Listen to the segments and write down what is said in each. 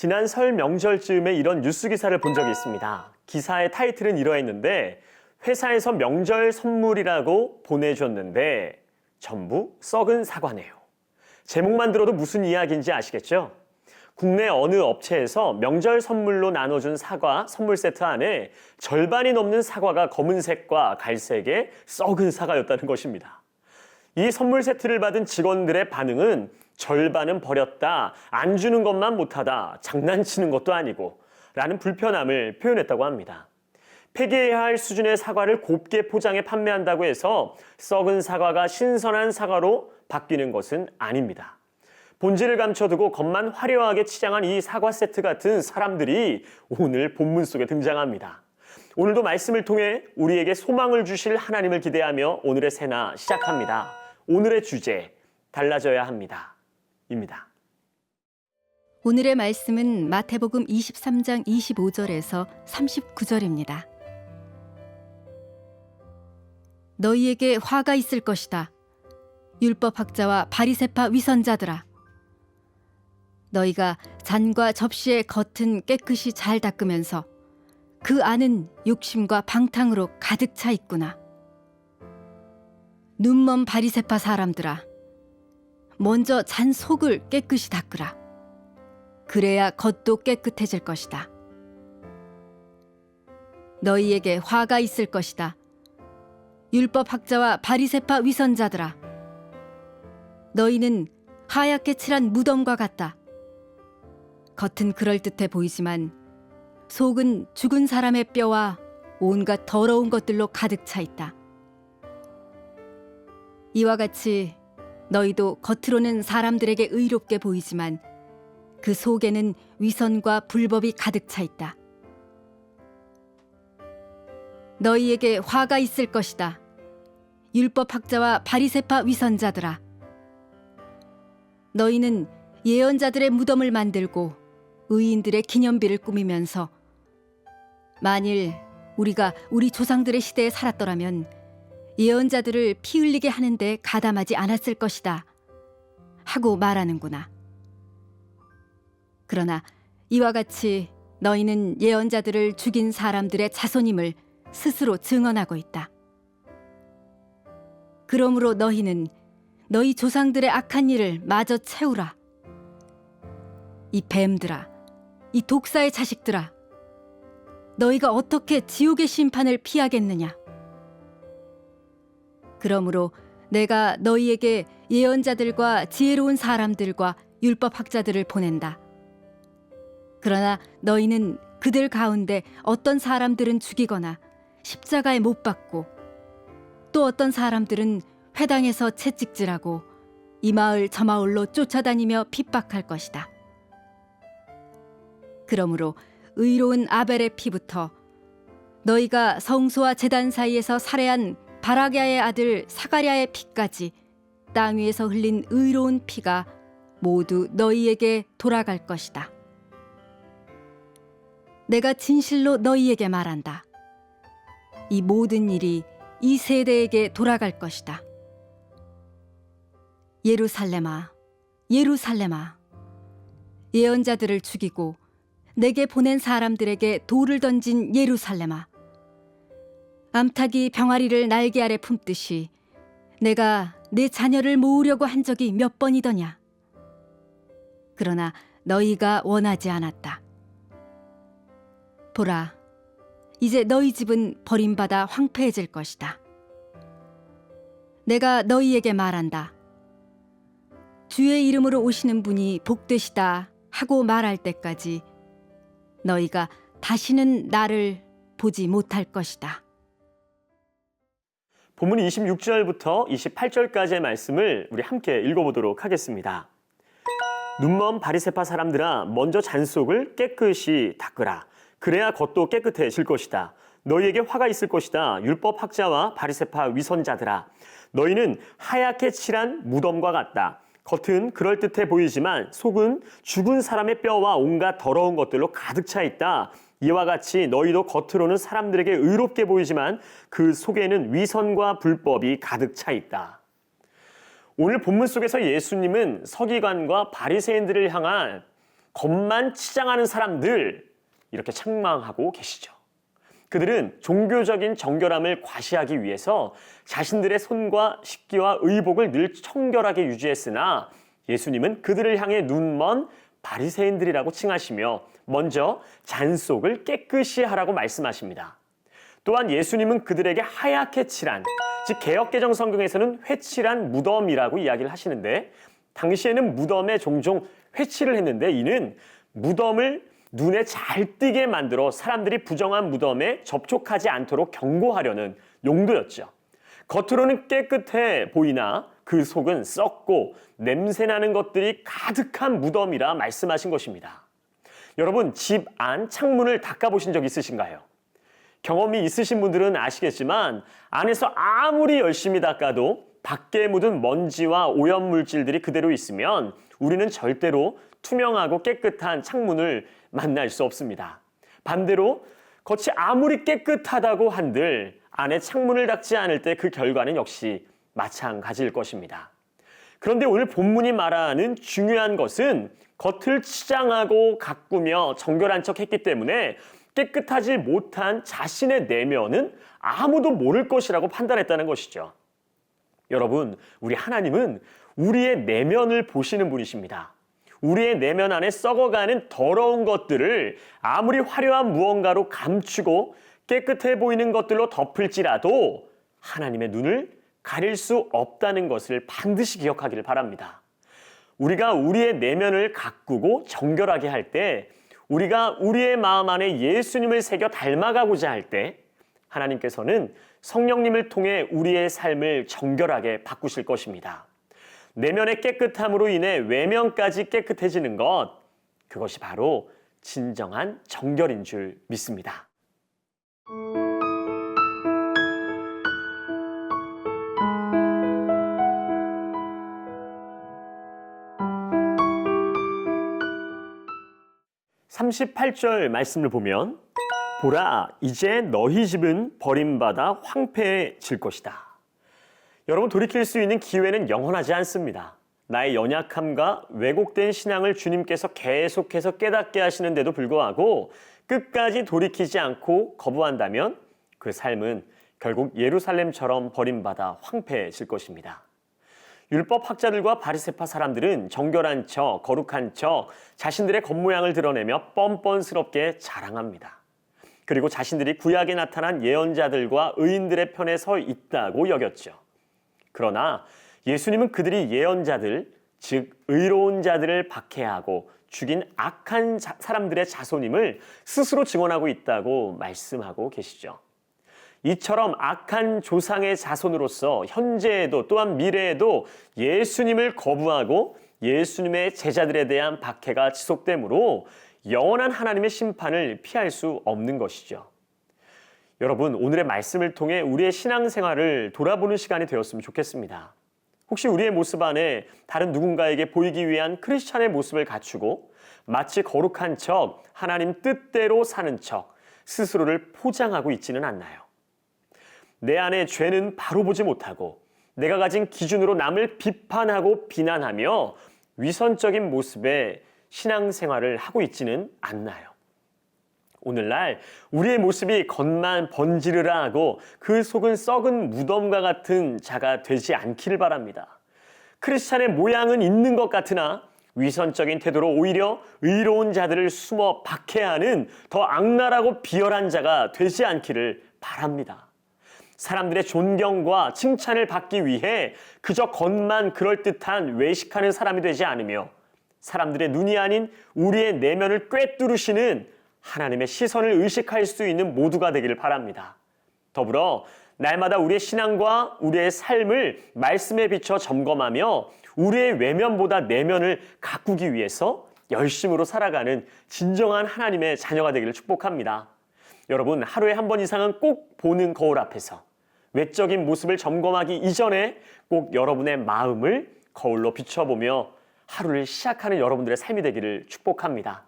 지난 설 명절쯤에 이런 뉴스 기사를 본 적이 있습니다. 기사의 타이틀은 이러했는데 회사에서 명절 선물이라고 보내줬는데 전부 썩은 사과네요. 제목만 들어도 무슨 이야기인지 아시겠죠? 국내 어느 업체에서 명절 선물로 나눠준 사과 선물 세트 안에 절반이 넘는 사과가 검은색과 갈색의 썩은 사과였다는 것입니다. 이 선물 세트를 받은 직원들의 반응은 절반은 버렸다, 안 주는 것만 못하다, 장난치는 것도 아니고 라는 불편함을 표현했다고 합니다. 폐기해야 할 수준의 사과를 곱게 포장해 판매한다고 해서 썩은 사과가 신선한 사과로 바뀌는 것은 아닙니다. 본질을 감춰두고 겉만 화려하게 치장한 이 사과 세트 같은 사람들이 오늘 본문 속에 등장합니다. 오늘도 말씀을 통해 우리에게 소망을 주실 하나님을 기대하며 오늘의 새나 시작합니다. 오늘의 주제, 달라져야 합니다. 입니다. 오늘의 말씀은 마태복음 23장 25절에서 39절입니다. 너희에게 화가 있을 것이다. 율법학자와 바리새파 위선자들아. 너희가 잔과 접시의 겉은 깨끗이 잘 닦으면서 그 안은 욕심과 방탕으로 가득 차 있구나. 눈먼 바리새파 사람들아. 먼저 잔 속을 깨끗이 닦으라. 그래야 겉도 깨끗해질 것이다. 너희에게 화가 있을 것이다. 율법학자와 바리새파 위선자들아. 너희는 하얗게 칠한 무덤과 같다. 겉은 그럴듯해 보이지만 속은 죽은 사람의 뼈와 온갖 더러운 것들로 가득 차 있다. 이와 같이 너희도 겉으로는 사람들에게 의롭게 보이지만 그 속에는 위선과 불법이 가득 차 있다. 너희에게 화가 있을 것이다. 율법학자와 바리새파 위선자들아. 너희는 예언자들의 무덤을 만들고 의인들의 기념비를 꾸미면서 만일 우리가 우리 조상들의 시대에 살았더라면 예언자들을 피 흘리게 하는데 가담하지 않았을 것이다 하고 말하는구나. 그러나 이와 같이 너희는 예언자들을 죽인 사람들의 자손임을 스스로 증언하고 있다. 그러므로 너희는 너희 조상들의 악한 일을 마저 채우라. 이 뱀들아, 이 독사의 자식들아, 너희가 어떻게 지옥의 심판을 피하겠느냐? 그러므로 내가 너희에게 예언자들과 지혜로운 사람들과 율법학자들을 보낸다. 그러나 너희는 그들 가운데 어떤 사람들은 죽이거나 십자가에 못 박고 또 어떤 사람들은 회당에서 채찍질하고 이 마을 저 마을로 쫓아다니며 핍박할 것이다. 그러므로 의로운 아벨의 피부터 너희가 성소와 제단 사이에서 살해한 바라기아의 아들 사가랴의 피까지 땅 위에서 흘린 의로운 피가 모두 너희에게 돌아갈 것이다. 내가 진실로 너희에게 말한다. 이 모든 일이 이 세대에게 돌아갈 것이다. 예루살렘아, 예루살렘아, 예언자들을 죽이고 내게 보낸 사람들에게 돌을 던진 예루살렘아, 암탉이 병아리를 날개 아래 품듯이 내가 내 자녀를 모으려고 한 적이 몇 번이더냐. 그러나 너희가 원하지 않았다. 보라, 이제 너희 집은 버림받아 황폐해질 것이다. 내가 너희에게 말한다. 주의 이름으로 오시는 분이 복되시다 하고 말할 때까지 너희가 다시는 나를 보지 못할 것이다. 본문 26절부터 28절까지의 말씀을 우리 함께 읽어보도록 하겠습니다. 눈먼 바리새파 사람들아, 먼저 잔 속을 깨끗이 닦으라. 그래야 겉도 깨끗해질 것이다. 너희에게 화가 있을 것이다. 율법학자와 바리새파 위선자들아. 너희는 하얗게 칠한 무덤과 같다. 겉은 그럴듯해 보이지만 속은 죽은 사람의 뼈와 온갖 더러운 것들로 가득 차 있다. 이와 같이 너희도 겉으로는 사람들에게 의롭게 보이지만 그 속에는 위선과 불법이 가득 차 있다. 오늘 본문 속에서 예수님은 서기관과 바리새인들을 향한 겉만 치장하는 사람들, 이렇게 책망하고 계시죠. 그들은 종교적인 정결함을 과시하기 위해서 자신들의 손과 식기와 의복을 늘 청결하게 유지했으나 예수님은 그들을 향해 눈먼 바리새인들이라고 칭하시며 먼저 잔속을 깨끗이 하라고 말씀하십니다. 또한 예수님은 그들에게 하얗게 칠한, 즉 개역개정 성경에서는 회칠한 무덤이라고 이야기를 하시는데, 당시에는 무덤에 종종 회칠을 했는데 이는 무덤을 눈에 잘 띄게 만들어 사람들이 부정한 무덤에 접촉하지 않도록 경고하려는 용도였죠. 겉으로는 깨끗해 보이나 그 속은 썩고 냄새나는 것들이 가득한 무덤이라 말씀하신 것입니다. 여러분, 집 안 창문을 닦아보신 적 있으신가요? 경험이 있으신 분들은 아시겠지만 안에서 아무리 열심히 닦아도 밖에 묻은 먼지와 오염물질들이 그대로 있으면 우리는 절대로 투명하고 깨끗한 창문을 만날 수 없습니다. 반대로 겉이 아무리 깨끗하다고 한들 안에 창문을 닦지 않을 때 그 결과는 역시 마찬가지일 것입니다. 그런데 오늘 본문이 말하는 중요한 것은 겉을 치장하고 가꾸며 정결한 척 했기 때문에 깨끗하지 못한 자신의 내면은 아무도 모를 것이라고 판단했다는 것이죠. 여러분, 우리 하나님은 우리의 내면을 보시는 분이십니다. 우리의 내면 안에 썩어가는 더러운 것들을 아무리 화려한 무언가로 감추고 깨끗해 보이는 것들로 덮을지라도 하나님의 눈을 가릴 수 없다는 것을 반드시 기억하기를 바랍니다. 우리가 우리의 내면을 가꾸고 정결하게 할 때, 우리가 우리의 마음 안에 예수님을 새겨 닮아가고자 할 때 하나님께서는 성령님을 통해 우리의 삶을 정결하게 바꾸실 것입니다. 내면의 깨끗함으로 인해 외면까지 깨끗해지는 것, 그것이 바로 진정한 정결인 줄 믿습니다. (38절) 말씀을 보면 보라, 이제 너희 집은 버림받아 황폐해질 것이다. 여러분, 돌이킬 수 있는 기회는 영원하지 않습니다. 나의 연약함과 왜곡된 신앙을 주님께서 계속해서 깨닫게 하시는데도 불구하고 끝까지 돌이키지 않고 거부한다면 그 삶은 결국 예루살렘처럼 버림받아 황폐해질 것입니다. 율법학자들과 바리새파 사람들은 정결한 척, 거룩한 척, 자신들의 겉모양을 드러내며 뻔뻔스럽게 자랑합니다. 그리고 자신들이 구약에 나타난 예언자들과 의인들의 편에 서 있다고 여겼죠. 그러나 예수님은 그들이 예언자들, 즉 의로운 자들을 박해하고 죽인 악한 사람들의 자손임을 스스로 증언하고 있다고 말씀하고 계시죠. 이처럼 악한 조상의 자손으로서 현재에도 또한 미래에도 예수님을 거부하고 예수님의 제자들에 대한 박해가 지속되므로 영원한 하나님의 심판을 피할 수 없는 것이죠. 여러분, 오늘의 말씀을 통해 우리의 신앙생활을 돌아보는 시간이 되었으면 좋겠습니다. 혹시 우리의 모습 안에 다른 누군가에게 보이기 위한 크리스찬의 모습을 갖추고 마치 거룩한 척, 하나님 뜻대로 사는 척 스스로를 포장하고 있지는 않나요? 내 안에 죄는 바로 보지 못하고 내가 가진 기준으로 남을 비판하고 비난하며 위선적인 모습의 신앙생활을 하고 있지는 않나요? 오늘날 우리의 모습이 겉만 번지르르하고 그 속은 썩은 무덤과 같은 자가 되지 않기를 바랍니다. 크리스찬의 모양은 있는 것 같으나 위선적인 태도로 오히려 의로운 자들을 숨어 박해하는 더 악랄하고 비열한 자가 되지 않기를 바랍니다. 사람들의 존경과 칭찬을 받기 위해 그저 겉만 그럴듯한 외식하는 사람이 되지 않으며 사람들의 눈이 아닌 우리의 내면을 꿰뚫으시는 하나님의 시선을 의식할 수 있는 모두가 되기를 바랍니다. 더불어 날마다 우리의 신앙과 우리의 삶을 말씀에 비춰 점검하며 우리의 외면보다 내면을 가꾸기 위해서 열심으로 살아가는 진정한 하나님의 자녀가 되기를 축복합니다. 여러분, 하루에 한 번 이상은 꼭 보는 거울 앞에서 외적인 모습을 점검하기 이전에 꼭 여러분의 마음을 거울로 비춰보며 하루를 시작하는 여러분들의 삶이 되기를 축복합니다.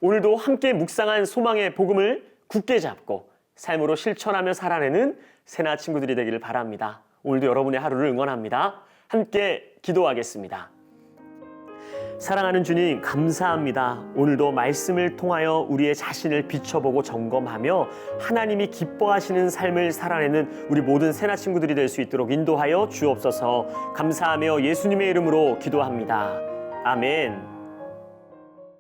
오늘도 함께 묵상한 소망의 복음을 굳게 잡고 삶으로 실천하며 살아내는 새나 친구들이 되기를 바랍니다. 오늘도 여러분의 하루를 응원합니다. 함께 기도하겠습니다. 사랑하는 주님, 감사합니다. 오늘도 말씀을 통하여 우리의 자신을 비춰보고 점검하며 하나님이 기뻐하시는 삶을 살아내는 우리 모든 새나 친구들이 될 수 있도록 인도하여 주옵소서. 감사하며 예수님의 이름으로 기도합니다. 아멘.